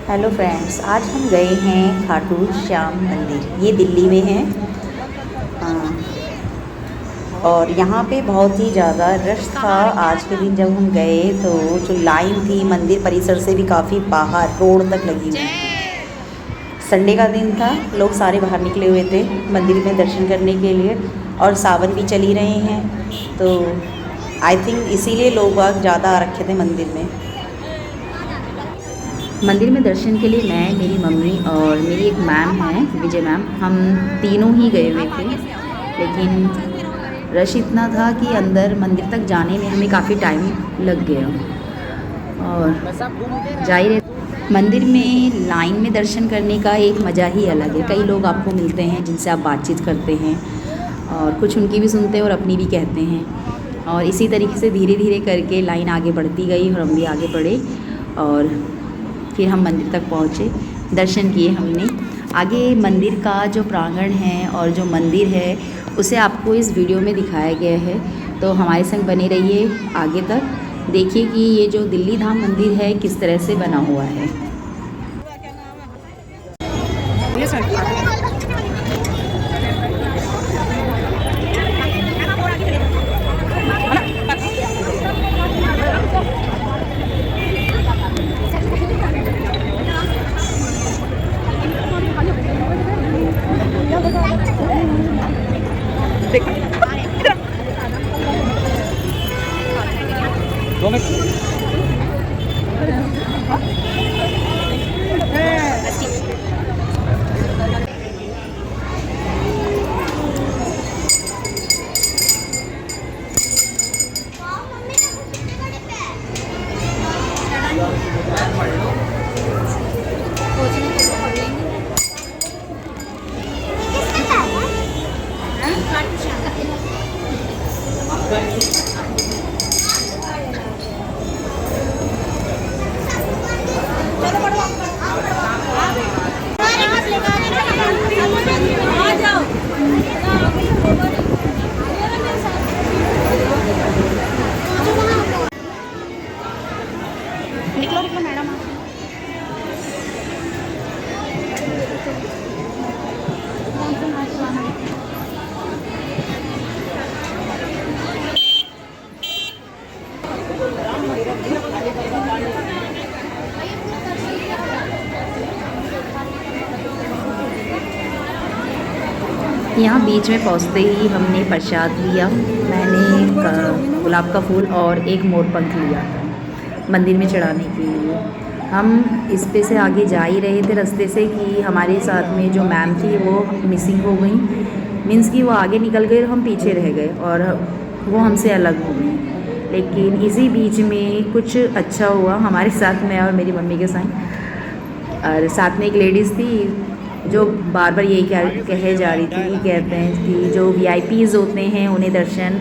Hello friends, आज हम गए हैं खाटू श्याम मंदिर। ये दिल्ली में है। और यहाँ पे बहुत ही ज़्यादा रश था। आज के दिन जब हम गए तो जो लाइन थी मंदिर परिसर से भी काफ़ी बाहर रोड तक लगी हुई थी। संडे का दिन था, लोग सारे बाहर निकले हुए थे मंदिर में दर्शन करने के लिए। और सावन भी चल ही रहे हैं तो आई थिंक इसीलिए लोग ज़्यादा आ रखे थे मंदिर में। मंदिर में दर्शन के लिए मैं, मेरी मम्मी और मेरी एक मैम है, विजय मैम, हम तीनों ही गए हुए थे। लेकिन रश इतना था कि अंदर मंदिर तक जाने में हमें काफ़ी टाइम लग गया। और जा ही रहे मंदिर में लाइन में दर्शन करने का एक मज़ा ही अलग है। कई लोग आपको मिलते हैं जिनसे आप बातचीत करते हैं और कुछ उनकी भी सुनते हैं और अपनी भी कहते हैं। और इसी तरीके से धीरे धीरे करके लाइन आगे बढ़ती गई और हम भी आगे बढ़े और फिर हम मंदिर तक पहुँचे, दर्शन किए हमने। आगे मंदिर का जो प्रांगण है और जो मंदिर है उसे आपको इस वीडियो में दिखाया गया है, तो हमारे संग बने रहिए आगे तक। देखिए कि ये जो दिल्ली धाम मंदिर है किस तरह से बना हुआ है। यहाँ बीच में पहुँचते ही हमने प्रसाद लिया। मैंने गुलाब का फूल और एक मोरपंख लिया था मंदिर में चढ़ाने के लिए। हम इस पे से आगे जा ही रहे थे रास्ते से कि हमारे साथ में जो मैम थी वो मिसिंग हो गई, मीन्स कि वो आगे निकल गए और हम पीछे रह गए और वो हमसे अलग हो गई। लेकिन इसी बीच में कुछ अच्छा हुआ हमारे साथ में और मेरी मम्मी के साथ। और साथ में एक लेडीज़ थी जो बार बार यही कहे जा रही थी, कहते हैं कि जो वीआईपीज़ होते हैं उन्हें दर्शन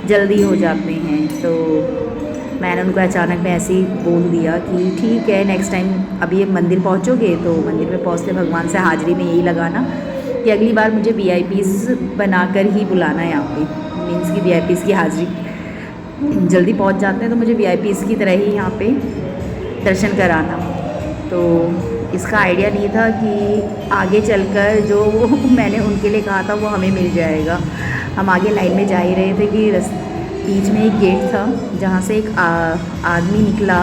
जल्दी हो जाते हैं। तो मैंने उनको अचानक में ऐसे ही बोल दिया कि ठीक है, नेक्स्ट टाइम अभी ये मंदिर पहुंचोगे तो मंदिर में पहुंचते भगवान से हाज़िरी में यही लगाना कि अगली बार मुझे वीआईपीज़ बनाकर ही बुलाना है यहाँ पे। मीन्स कि वीआईपीज़ की हाज़िरी जल्दी पहुँच जाते हैं तो मुझे वीआईपीज़ की तरह ही यहाँ पर दर्शन कराना। तो इसका आइडिया नहीं था कि आगे चलकर जो मैंने उनके लिए कहा था वो हमें मिल जाएगा। हम आगे लाइन में जा ही रहे थे कि बीच में एक गेट था जहाँ से एक आदमी निकला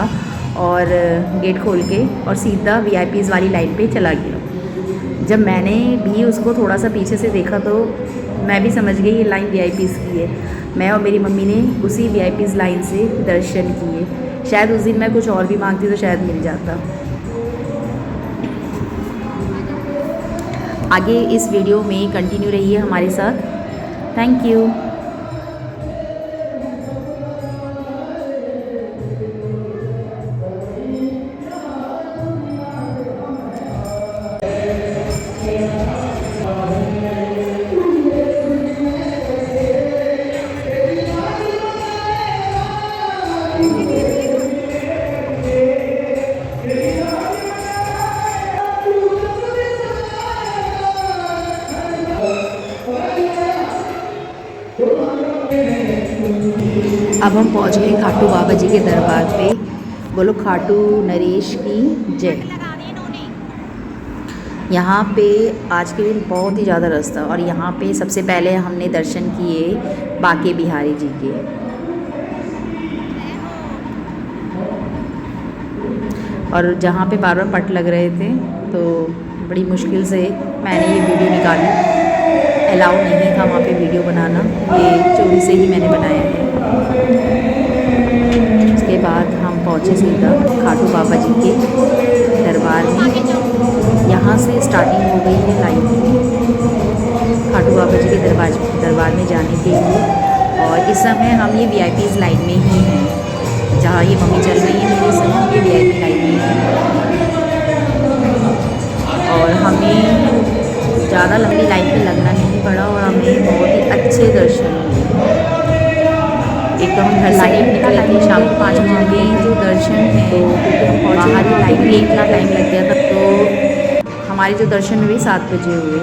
और गेट खोल के और सीधा वीआईपीज़ वाली लाइन पे चला गया। जब मैंने भी उसको थोड़ा सा पीछे से देखा तो मैं भी समझ गई ये लाइन वीआईपीज़ की है। मैं और मेरी मम्मी ने उसी वीआईपीज़ लाइन से दर्शन किए। शायद उस दिन मैं कुछ और भी मांगती तो शायद मिल जाता। आगे इस वीडियो में कंटिन्यू रहिए हमारे साथ। Thank you. अब हम पहुंच गए खाटू बाबा जी के दरबार पे। बोलो खाटू नरेश की जय। यहाँ पे आज के दिन बहुत ही ज़्यादा रश था और यहाँ पे सबसे पहले हमने दर्शन किए बांके बिहारी जी के। और जहाँ पे बार बार पट लग रहे थे तो बड़ी मुश्किल से मैंने ये वीडियो निकाली। अलाउ नहीं था वहाँ पे वीडियो बनाना, ये चोरी से ही मैंने बनाया है। उसके बाद हम पहुँचे सीधा खाटू बाबा जी के दरबार में। यहाँ से स्टार्टिंग हो गई है लाइन खाटू बाबा जी के दरबार में जाने के लिए। और इस समय हम ये वीआईपीज़ लाइन में ही हैं, जहाँ ये मम्मी चल रही है मेरे समय, ये वीआईपी लाइन में है। और हमें ज़्यादा लंबी लाइन में लगना नहीं पड़ा और हमें बहुत ही अच्छे दर्शन हुए। एक तो हम घर से निकले थे शाम को 5 बजे, जो दर्शन है तो क्योंकि हम बाहर ही लाइन में इतना टाइम लग गया था, तो हमारे जो दर्शन हुए 7 बजे हुए।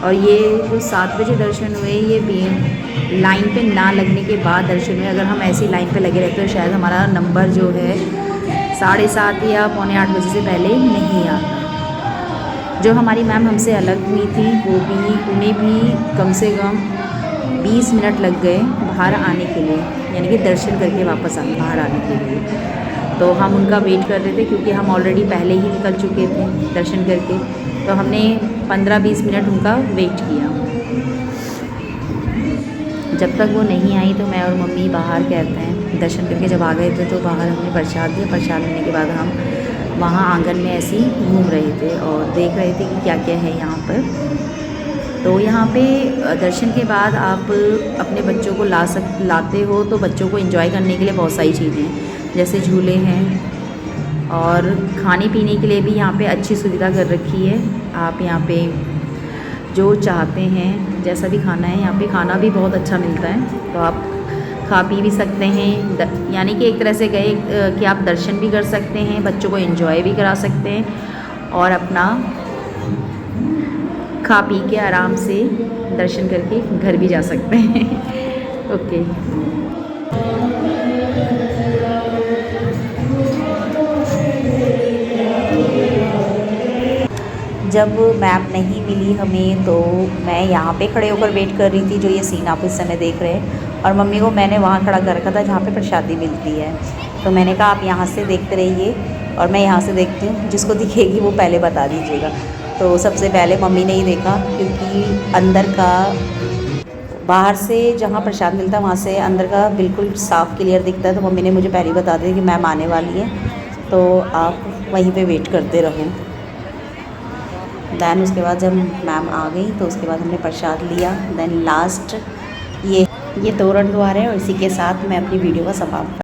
और ये जो 7 बजे दर्शन हुए ये भी लाइन पे ना लगने के बाद दर्शन हुए। अगर हम ऐसी लाइन पे लगे रहते तो शायद हमारा नंबर जो है 7:30 या 7:45 बजे से पहले नहीं आता। जो हमारी मैम हमसे अलग हुई थी उन्हें भी कम से कम 20 मिनट लग गए बाहर आने के लिए, यानी कि दर्शन करके वापस बाहर आने के लिए। तो हम उनका वेट कर रहे थे क्योंकि हम ऑलरेडी पहले ही निकल चुके थे दर्शन करके। तो हमने 15-20 मिनट उनका वेट किया। जब तक वो नहीं आई तो मैं और मम्मी बाहर कहते हैं दर्शन करके जब आ गए थे तो बाहर हमने प्रसाद दिया। प्रसाद लेने के बाद हम वहाँ आंगन में ऐसे ही घूम रहे थे और देख रहे थे कि क्या क्या है यहाँ पर। तो यहाँ पे दर्शन के बाद आप अपने बच्चों को लाते हो तो बच्चों को एंजॉय करने के लिए बहुत सारी चीज़ें हैं, जैसे झूले हैं और खाने पीने के लिए भी यहाँ पे अच्छी सुविधा कर रखी है। आप यहाँ पे जो चाहते हैं जैसा भी खाना है, यहाँ पे खाना भी बहुत अच्छा मिलता है, तो आप खा पी भी सकते हैं। यानी कि एक तरह से गए कि आप दर्शन भी कर सकते हैं, बच्चों को एंजॉय भी करा सकते हैं और अपना खा पी के आराम से दर्शन करके घर भी जा सकते हैं। ओके। जब मैम नहीं मिली हमें तो मैं यहाँ पे खड़े होकर वेट कर रही थी, जो ये सीन आप इस समय देख रहे हैं। और मम्मी को मैंने वहाँ खड़ा कर रखा था जहाँ पे प्रसादी मिलती है। तो मैंने कहा आप यहाँ से देखते रहिए और मैं यहाँ से देखती हूँ, जिसको दिखेगी वो पहले बता दीजिएगा। तो सबसे पहले मम्मी ने ही देखा, क्योंकि अंदर का बाहर से जहाँ प्रसाद मिलता है वहाँ से अंदर का बिल्कुल साफ़ क्लियर दिखता है। तो मम्मी ने मुझे पहले बता दिया कि मैम आने वाली है, तो आप वहीं पे वेट करते रहो। दैन उसके बाद जब मैम आ गई तो उसके बाद हमने प्रसाद लिया। दैन लास्ट ये तोरण द्वार है और इसी के साथ मैं अपनी वीडियो का समाप्त